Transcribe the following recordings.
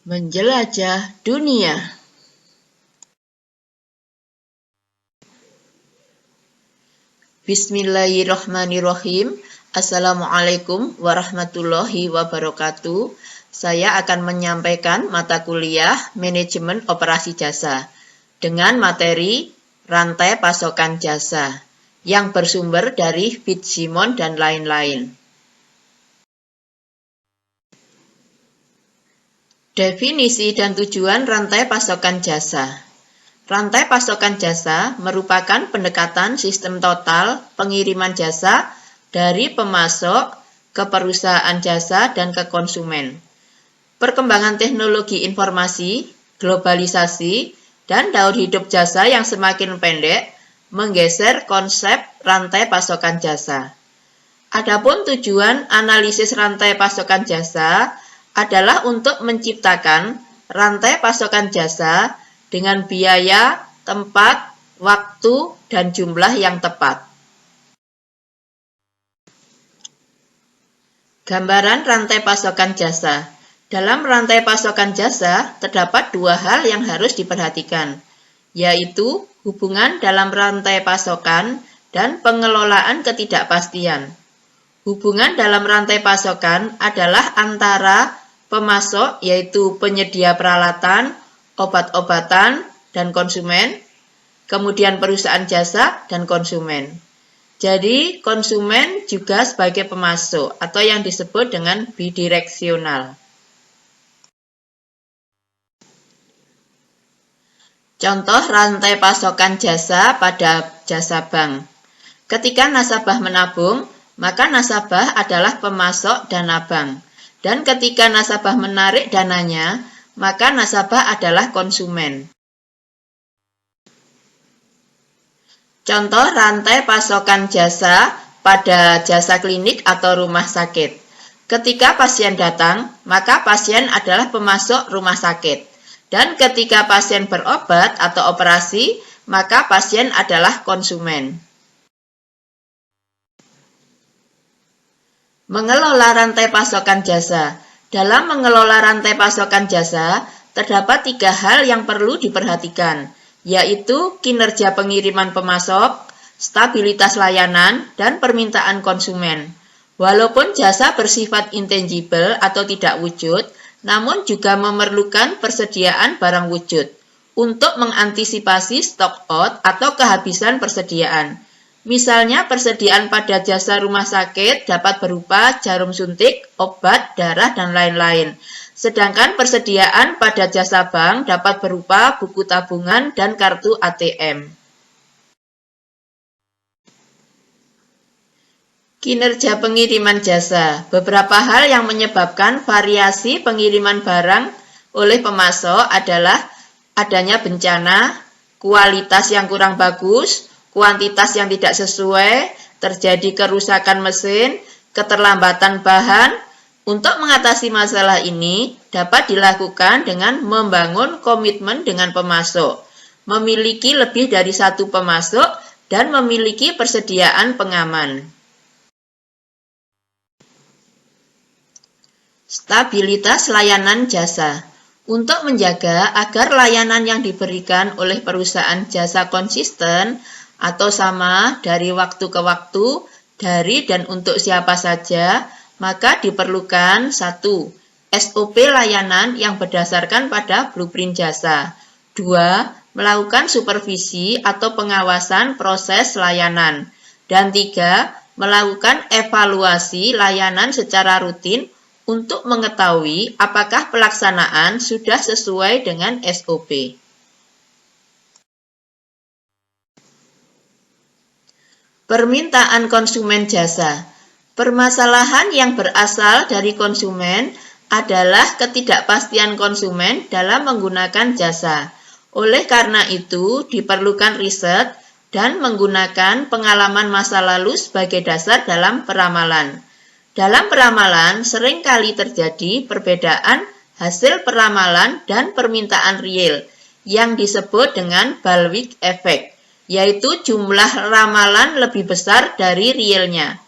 Menjelajah dunia. Bismillahirrahmanirrahim. Assalamualaikum warahmatullahi wabarakatuh. Saya akan menyampaikan mata kuliah Manajemen Operasi Jasa dengan materi rantai pasokan jasa yang bersumber dari Fitzsimons dan lain-lain. Definisi dan tujuan rantai pasokan jasa. Rantai pasokan jasa merupakan pendekatan sistem total pengiriman jasa dari pemasok ke perusahaan jasa dan ke konsumen. Perkembangan teknologi informasi, globalisasi, dan daur hidup jasa yang semakin pendek menggeser konsep rantai pasokan jasa. Adapun tujuan analisis rantai pasokan jasa adalah untuk menciptakan rantai pasokan jasa dengan biaya, tempat, waktu, dan jumlah yang tepat. Gambaran rantai pasokan jasa. Dalam rantai pasokan jasa, terdapat dua hal yang harus diperhatikan, yaitu hubungan dalam rantai pasokan dan pengelolaan ketidakpastian. Hubungan dalam rantai pasokan adalah antara pemasok, yaitu penyedia peralatan, obat-obatan, dan konsumen, kemudian perusahaan jasa dan konsumen. Jadi, konsumen juga sebagai pemasok atau yang disebut dengan bidireksional. Contoh rantai pasokan jasa pada jasa bank. Ketika nasabah menabung, maka nasabah adalah pemasok dana bank. Dan ketika nasabah menarik dananya, maka nasabah adalah konsumen. Contoh rantai pasokan jasa pada jasa klinik atau rumah sakit. Ketika pasien datang, maka pasien adalah pemasok rumah sakit. Dan ketika pasien berobat atau operasi, maka pasien adalah konsumen. Mengelola rantai pasokan jasa. Dalam mengelola rantai pasokan jasa, terdapat tiga hal yang perlu diperhatikan, yaitu kinerja pengiriman pemasok, stabilitas layanan, dan permintaan konsumen. Walaupun jasa bersifat intangible atau tidak wujud, namun juga memerlukan persediaan barang wujud untuk mengantisipasi stock out atau kehabisan persediaan. Misalnya persediaan pada jasa rumah sakit dapat berupa jarum suntik, obat, darah, dan lain-lain. Sedangkan persediaan pada jasa bank dapat berupa buku tabungan dan kartu ATM. Kinerja pengiriman jasa. Beberapa hal yang menyebabkan variasi pengiriman barang oleh pemasok adalah adanya bencana, kualitas yang kurang bagus, kuantitas yang tidak sesuai, terjadi kerusakan mesin, keterlambatan bahan. Untuk mengatasi masalah ini dapat dilakukan dengan membangun komitmen dengan pemasok, memiliki lebih dari satu pemasok, dan memiliki persediaan pengaman. Stabilitas layanan jasa. Untuk menjaga agar layanan yang diberikan oleh perusahaan jasa konsisten atau sama dari waktu ke waktu, dari dan untuk siapa saja, maka diperlukan 1. SOP layanan yang berdasarkan pada blueprint jasa. 2. Melakukan supervisi atau pengawasan proses layanan. Dan 3. Melakukan evaluasi layanan secara rutin untuk mengetahui apakah pelaksanaan sudah sesuai dengan SOP. Permintaan konsumen jasa. Permasalahan yang berasal dari konsumen adalah ketidakpastian konsumen dalam menggunakan jasa. Oleh karena itu, diperlukan riset dan menggunakan pengalaman masa lalu sebagai dasar dalam peramalan. Dalam peramalan, seringkali terjadi perbedaan hasil peramalan dan permintaan real yang disebut dengan Baldwin effect, yaitu jumlah ramalan lebih besar dari realnya.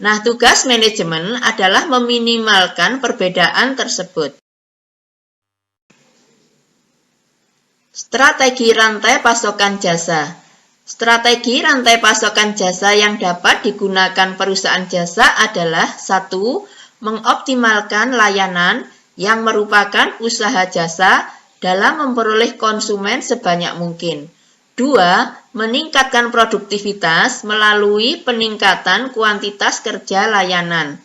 Nah, tugas manajemen adalah meminimalkan perbedaan tersebut. Strategi rantai pasokan jasa. Strategi rantai pasokan jasa yang dapat digunakan perusahaan jasa adalah 1. Mengoptimalkan layanan yang merupakan usaha jasa dalam memperoleh konsumen sebanyak mungkin. 2. Meningkatkan produktivitas melalui peningkatan kuantitas kerja layanan.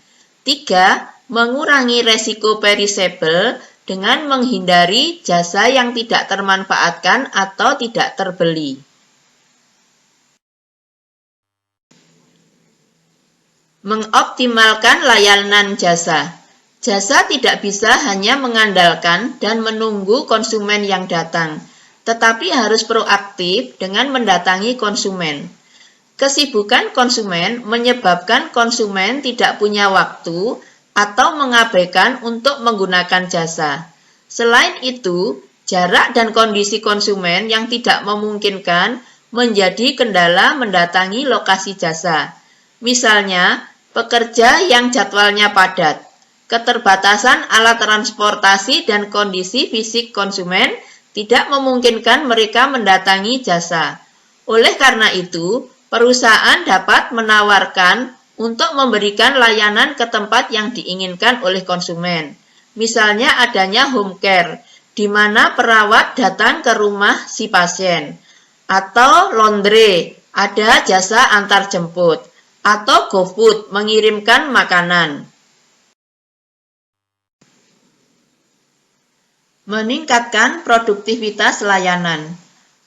3. Mengurangi resiko perisable dengan menghindari jasa yang tidak termanfaatkan atau tidak terbeli. Mengoptimalkan layanan jasa. Jasa tidak bisa hanya mengandalkan dan menunggu konsumen yang datang, tetapi harus proaktif dengan mendatangi konsumen. Kesibukan konsumen menyebabkan konsumen tidak punya waktu atau mengabaikan untuk menggunakan jasa. Selain itu, jarak dan kondisi konsumen yang tidak memungkinkan menjadi kendala mendatangi lokasi jasa. Misalnya, pekerja yang jadwalnya padat, keterbatasan alat transportasi dan kondisi fisik konsumen tidak memungkinkan mereka mendatangi jasa. Oleh karena itu, perusahaan dapat menawarkan untuk memberikan layanan ke tempat yang diinginkan oleh konsumen. Misalnya adanya home care, di mana perawat datang ke rumah si pasien, atau laundry, ada jasa antar jemput, atau GoFood, mengirimkan makanan. Meningkatkan produktivitas layanan.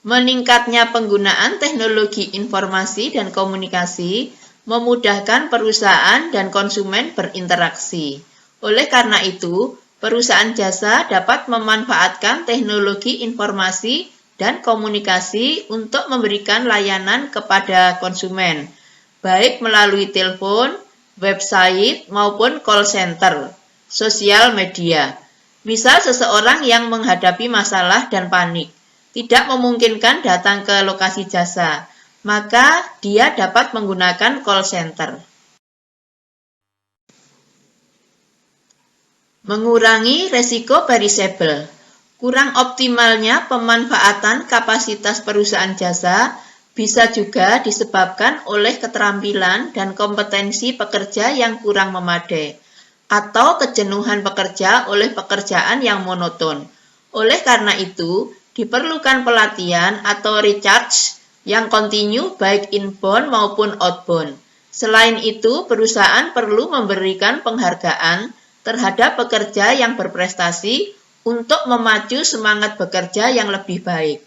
Meningkatnya penggunaan teknologi informasi dan komunikasi memudahkan perusahaan dan konsumen berinteraksi. Oleh karena itu, perusahaan jasa dapat memanfaatkan teknologi informasi dan komunikasi untuk memberikan layanan kepada konsumen, baik melalui telepon, website, maupun call center, sosial media. Misal seseorang yang menghadapi masalah dan panik, tidak memungkinkan datang ke lokasi jasa, maka dia dapat menggunakan call center. Mengurangi resiko perisable. Kurang optimalnya pemanfaatan kapasitas perusahaan jasa bisa juga disebabkan oleh keterampilan dan kompetensi pekerja yang kurang memadai, atau kejenuhan pekerja oleh pekerjaan yang monoton. Oleh karena itu, diperlukan pelatihan atau recharge yang kontinu baik inbound maupun outbound. Selain itu, perusahaan perlu memberikan penghargaan terhadap pekerja yang berprestasi untuk memacu semangat bekerja yang lebih baik.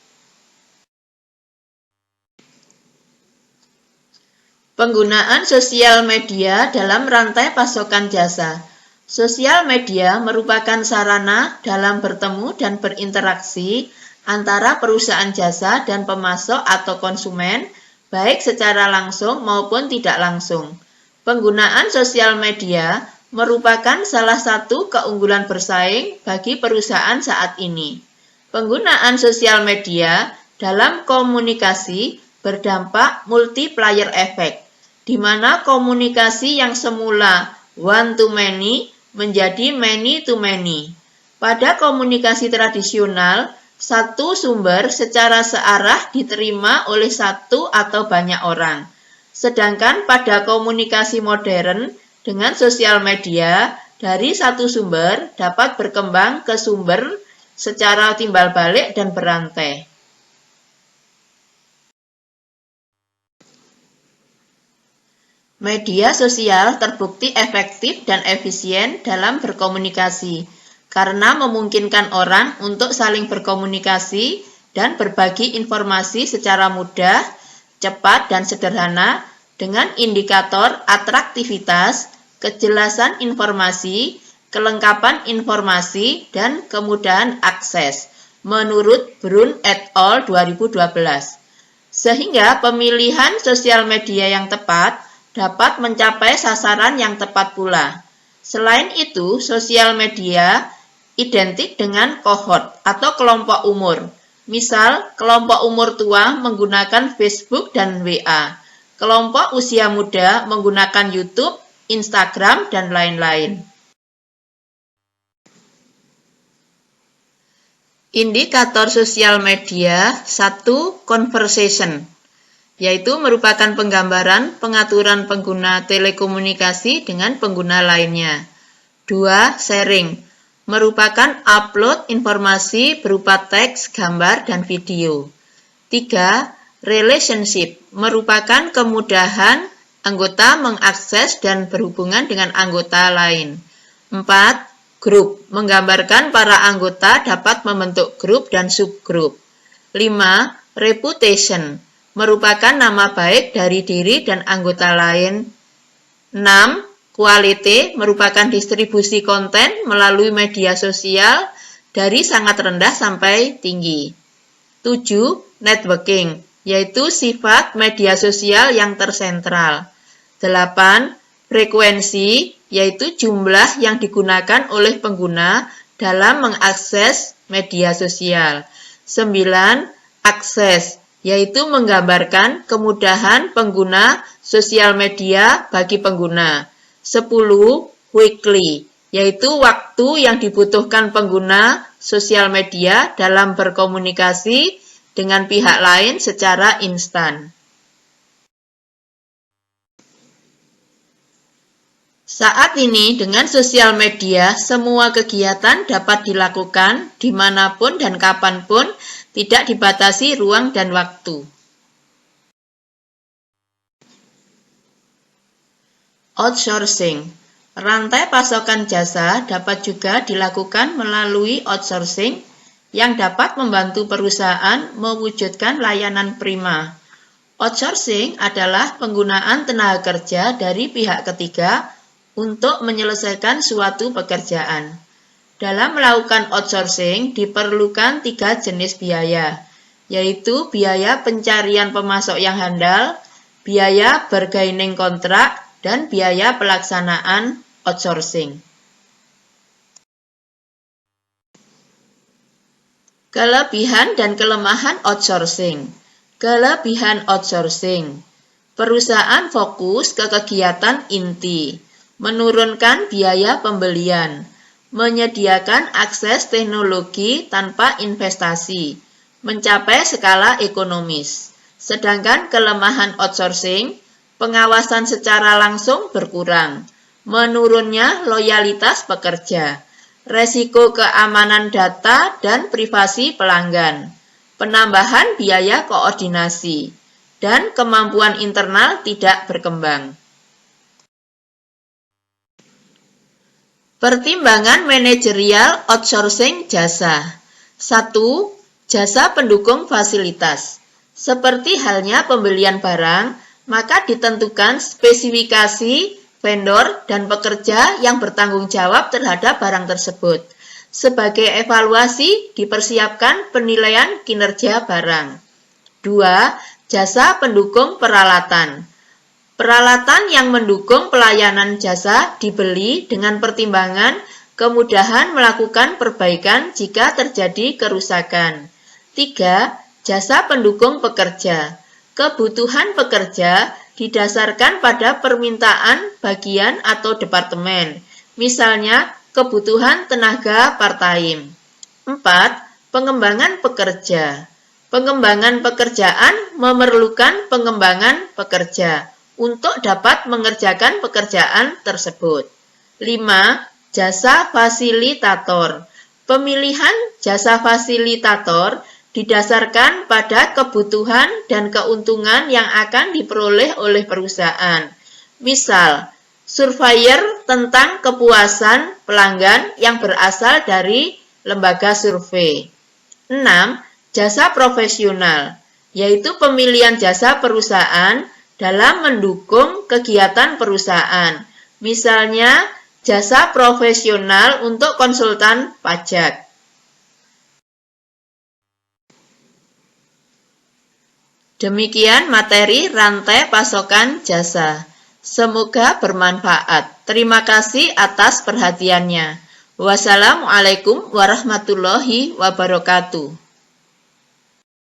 Penggunaan sosial media dalam rantai pasokan jasa. Sosial media merupakan sarana dalam bertemu dan berinteraksi antara perusahaan jasa dan pemasok atau konsumen, baik secara langsung maupun tidak langsung. Penggunaan sosial media merupakan salah satu keunggulan bersaing bagi perusahaan saat ini. Penggunaan sosial media dalam komunikasi berdampak multiplier effect, di mana komunikasi yang semula one to many menjadi many to many. Pada komunikasi tradisional, satu sumber secara searah diterima oleh satu atau banyak orang. Sedangkan pada komunikasi modern dengan sosial media, dari satu sumber dapat berkembang ke sumber secara timbal balik dan berantai. Media sosial terbukti efektif dan efisien dalam berkomunikasi, karena memungkinkan orang untuk saling berkomunikasi dan berbagi informasi secara mudah, cepat, dan sederhana dengan indikator atraktivitas, kejelasan informasi, kelengkapan informasi, dan kemudahan akses, menurut Brun et al. 2012. Sehingga pemilihan sosial media yang tepat dapat mencapai sasaran yang tepat pula. Selain itu, sosial media identik dengan kohort atau kelompok umur. Misal, kelompok umur tua menggunakan Facebook dan WA. Kelompok usia muda menggunakan YouTube, Instagram, dan lain-lain. Indikator sosial media 1. Conversation, yaitu merupakan penggambaran pengaturan pengguna telekomunikasi dengan pengguna lainnya. 2. Sharing, merupakan upload informasi berupa teks, gambar, dan video. 3. Relationship, merupakan kemudahan anggota mengakses dan berhubungan dengan anggota lain. 4. Grup, menggambarkan para anggota dapat membentuk grup dan subgrup. 5. Reputation, merupakan nama baik dari diri dan anggota lain. 6. Quality, merupakan distribusi konten melalui media sosial dari sangat rendah sampai tinggi. 7. Networking, yaitu sifat media sosial yang tersentral. 8. Frekuensi, yaitu jumlah yang digunakan oleh pengguna dalam mengakses media sosial. 9. Akses, yaitu menggambarkan kemudahan pengguna sosial media bagi pengguna. 10. Weekly, yaitu waktu yang dibutuhkan pengguna sosial media dalam berkomunikasi dengan pihak lain secara instan. Saat ini, dengan sosial media, semua kegiatan dapat dilakukan dimanapun dan kapanpun, tidak dibatasi ruang dan waktu. Outsourcing, rantai pasokan jasa dapat juga dilakukan melalui outsourcing yang dapat membantu perusahaan mewujudkan layanan prima. Outsourcing adalah penggunaan tenaga kerja dari pihak ketiga untuk menyelesaikan suatu pekerjaan. Dalam melakukan outsourcing diperlukan 3 jenis biaya, yaitu biaya pencarian pemasok yang handal, biaya bargaining kontrak, dan biaya pelaksanaan outsourcing. Kelebihan dan kelemahan outsourcing. Kelebihan outsourcing. Perusahaan fokus ke kegiatan inti, menurunkan biaya pembelian, menyediakan akses teknologi tanpa investasi, mencapai skala ekonomis. Sedangkan kelemahan outsourcing, pengawasan secara langsung berkurang, menurunnya loyalitas pekerja, resiko keamanan data dan privasi pelanggan, penambahan biaya koordinasi, dan kemampuan internal tidak berkembang. Pertimbangan manajerial outsourcing jasa. 1. Jasa pendukung fasilitas. Seperti halnya pembelian barang, maka ditentukan spesifikasi vendor dan pekerja yang bertanggung jawab terhadap barang tersebut. Sebagai evaluasi, dipersiapkan penilaian kinerja barang. 2. Jasa pendukung peralatan. Peralatan yang mendukung pelayanan jasa dibeli dengan pertimbangan kemudahan melakukan perbaikan jika terjadi kerusakan. 3. Jasa pendukung pekerja. Kebutuhan pekerja didasarkan pada permintaan bagian atau departemen, misalnya kebutuhan tenaga part-time. 4. Pengembangan pekerja. Pengembangan pekerjaan memerlukan pengembangan pekerja untuk dapat mengerjakan pekerjaan tersebut. 5. Jasa fasilitator. Pemilihan jasa fasilitator didasarkan pada kebutuhan dan keuntungan yang akan diperoleh oleh perusahaan. Misal, surveyor tentang kepuasan pelanggan yang berasal dari lembaga survei. 6. Jasa profesional, yaitu pemilihan jasa perusahaan dalam mendukung kegiatan perusahaan, misalnya jasa profesional untuk konsultan pajak. Demikian materi rantai pasokan jasa. Semoga bermanfaat. Terima kasih atas perhatiannya. Wassalamualaikum warahmatullahi wabarakatuh.